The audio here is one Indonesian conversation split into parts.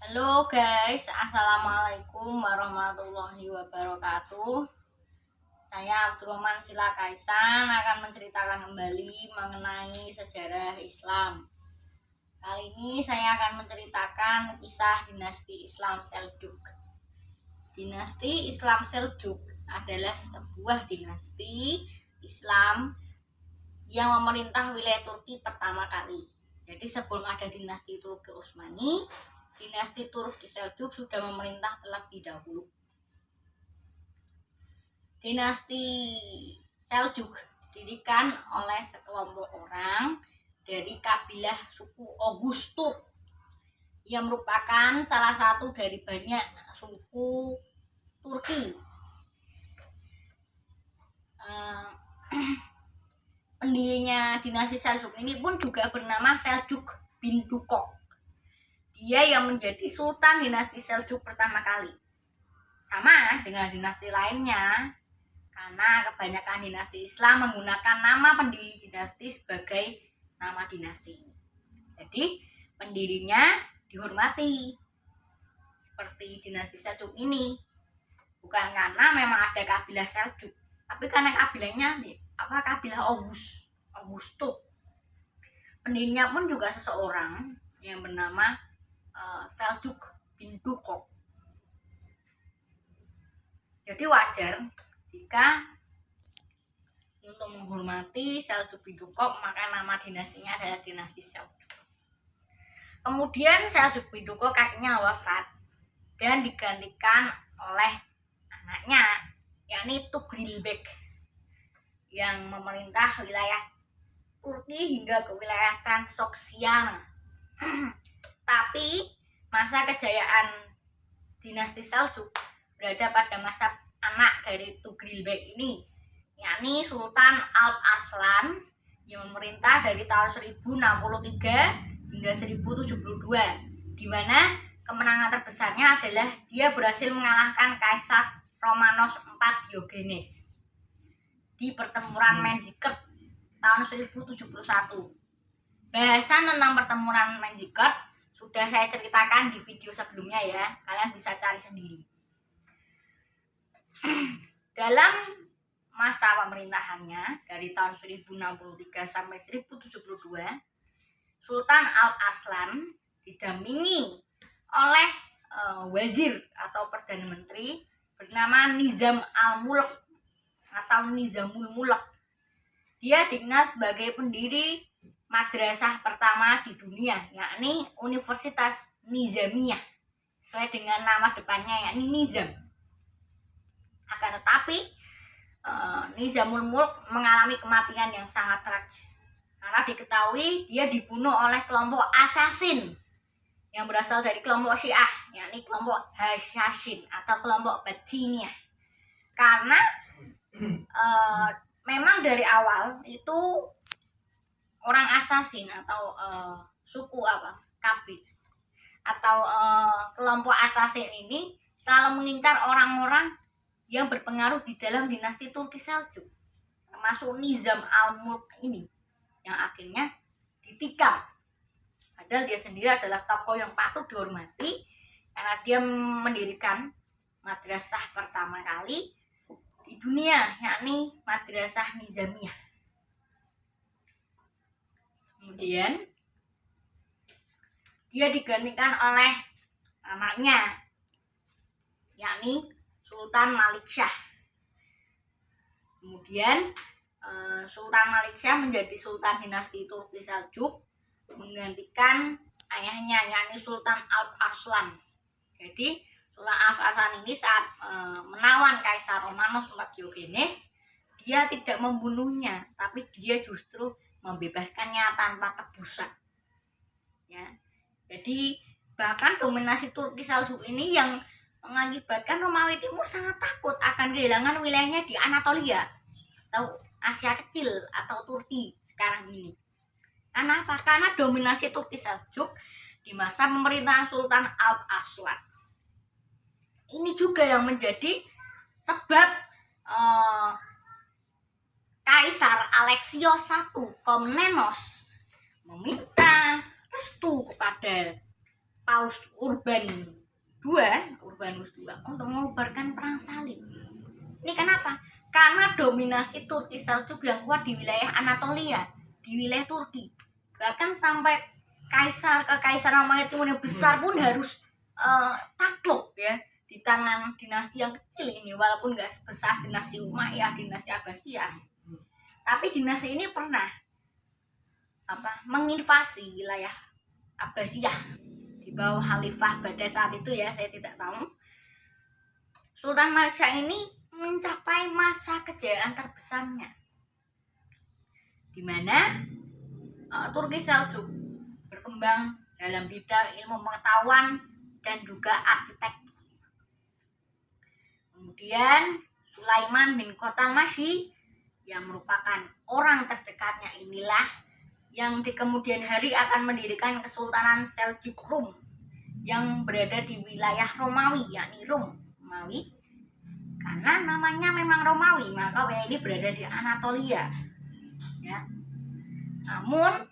Halo guys, assalamualaikum warahmatullahi wabarakatuh. Saya Abdurrahman Sila Kaisan akan menceritakan kembali mengenai sejarah Islam. Kali ini saya akan menceritakan kisah dinasti Islam Seljuk. Dinasti Islam Seljuk adalah sebuah dinasti Islam yang memerintah wilayah Turki pertama kali. Jadi sebelum ada dinasti Turki Utsmani, dinasti Turki Seljuk sudah memerintah terlebih dahulu. Dinasti Seljuk didirikan oleh sekelompok orang dari kabilah suku Oghuz Turk yang merupakan salah satu dari banyak suku Turki. Pendirinya dinasti Seljuk ini pun juga bernama Seljuk bin Dukok. Dia yang menjadi sultan dinasti Seljuk pertama kali. Sama dengan dinasti lainnya, karena kebanyakan dinasti Islam menggunakan nama pendiri dinasti sebagai nama dinasti. Jadi pendirinya dihormati seperti dinasti Seljuk ini, bukan karena memang ada kabilah Seljuk, tapi karena kabilah Oghuz Turk. Pendirinya pun juga seseorang yang bernama Seljuk bin Dukok. Jadi wajar jika untuk menghormati Seljuk bin Dukok maka nama dinastinya adalah dinasti Seljuk. Kemudian Seljuk bin Dukok akhirnya wafat dan digantikan oleh anaknya, yakni Tugrilbek, yang memerintah wilayah Turki hingga ke wilayah Transoksiana. Tapi masa kejayaan dinasti Seljuk berada pada masa anak dari Tugrilbek ini, yakni Sultan Alp Arslan, yang memerintah dari tahun 1063 hingga 1072, di mana kemenangan terbesarnya adalah dia berhasil mengalahkan Kaisar Romanos IV Diogenes di pertempuran Manzikert tahun 1071. Bahasan tentang pertempuran Manzikert sudah saya ceritakan di video sebelumnya ya, kalian bisa cari sendiri. Dalam masa pemerintahannya dari tahun 1063 sampai 1072, Sultan Alp Arslan didampingi oleh wazir atau perdana menteri bernama Nizam al-Mulk atau Nizamul Mulk. Dia dikenal sebagai pendiri madrasah pertama di dunia, yakni Universitas Nizamiyah, sesuai dengan nama depannya yakni Nizam. Akan tetapi Nizamul Mulk mengalami kematian yang sangat tragis karena diketahui dia dibunuh oleh kelompok asasin yang berasal dari kelompok Syiah, yakni kelompok Hashashin atau kelompok Batiniyah. Karena memang dari awal itu orang asasin atau suku kabil atau kelompok asasin ini selalu mengincar orang-orang yang berpengaruh di dalam dinasti Turki Seljuk, termasuk Nizam al-Mulk ini yang akhirnya ditikam. Padahal dia sendiri adalah tokoh yang patut dihormati karena dia mendirikan madrasah pertama kali di dunia, yakni Madrasah Nizamiyah. Kemudian dia digantikan oleh anaknya, yakni Sultan Malik Shah. Kemudian Sultan Malik Shah menjadi Sultan dinasti Turki Seljuk menggantikan ayahnya, yakni Sultan Alp Arslan. Jadi Sultan Alp Arslan ini saat menawan Kaisar Romanos IV Diogenes, dia tidak membunuhnya, tapi dia justru membebaskannya tanpa tebusan. Ya. Jadi bahkan dominasi Turki Seljuk ini yang mengakibatkan Romawi Timur sangat takut akan kehilangan wilayahnya di Anatolia atau Asia Kecil atau Turki sekarang ini. Karena apa? Karena dominasi Turki Seljuk di masa pemerintahan Sultan Alp Arslan. Ini juga yang menjadi sebab Kaisar Alexios I Komnenos meminta restu kepada Paus Urbanus II untuk mengubarkan perang salib. Ini kenapa? Karena dominasi Turki Seljuk yang kuat di wilayah Anatolia, di wilayah Turki. Bahkan sampai Kekaisaran Romawi Timur yang besar pun harus takluk ya di tangan dinasti yang kecil ini, walaupun nggak sebesar dinasti Umayyah, dinasti Abbasiyah. Tapi dinasti ini pernah menginvasi wilayah Abbasiyah di bawah Khalifah Baghdad saat itu ya, saya tidak tahu. Sultan Malik Syah ini mencapai masa kejayaan terbesarnya, di mana Turki Seljuk berkembang dalam bidang ilmu pengetahuan dan juga arsitektur. Kemudian Sulaiman bin Qatalmasih yang merupakan orang terdekatnya inilah yang di kemudian hari akan mendirikan Kesultanan Seljuk Rum yang berada di wilayah Romawi, yakni Romawi. Karena namanya memang Romawi, maka wilayah ini berada di Anatolia. Ya. Namun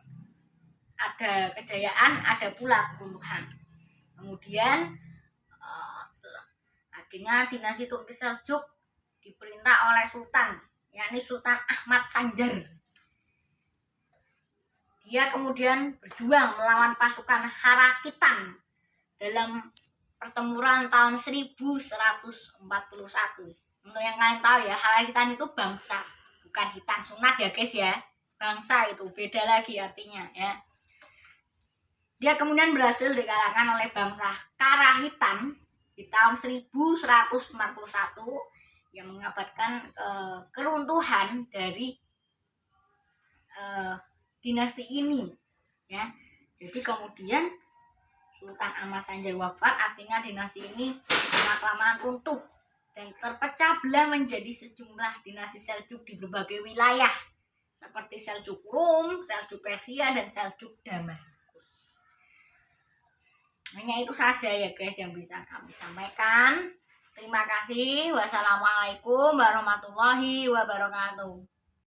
ada kejayaan, ada pula keruntuhan. Kemudian akhirnya dinasti Turki Seljuk diperintah oleh Sultan, yakni Sultan Ahmad Sanjar. Dia kemudian berjuang melawan pasukan Harakitan dalam pertempuran tahun 1141. Untuk yang kalian tahu ya, Harakitan itu bangsa, bukan hitan sunat ya guys ya. Bangsa itu beda lagi artinya ya. Dia kemudian berhasil dikalahkan oleh bangsa Karahitan di tahun 1141 yang mengakibatkan keruntuhan dari dinasti ini ya. Jadi kemudian Sultan Ahmad Sanjar wafat, artinya dinasti ini lama-kelamaan runtuh dan terpecah belah menjadi sejumlah dinasti Seljuk di berbagai wilayah seperti Seljuk Rum, Seljuk Persia, dan Seljuk Damaskus. Hanya itu saja ya guys yang bisa kami sampaikan. Terima kasih. Wassalamualaikum warahmatullahi wabarakatuh.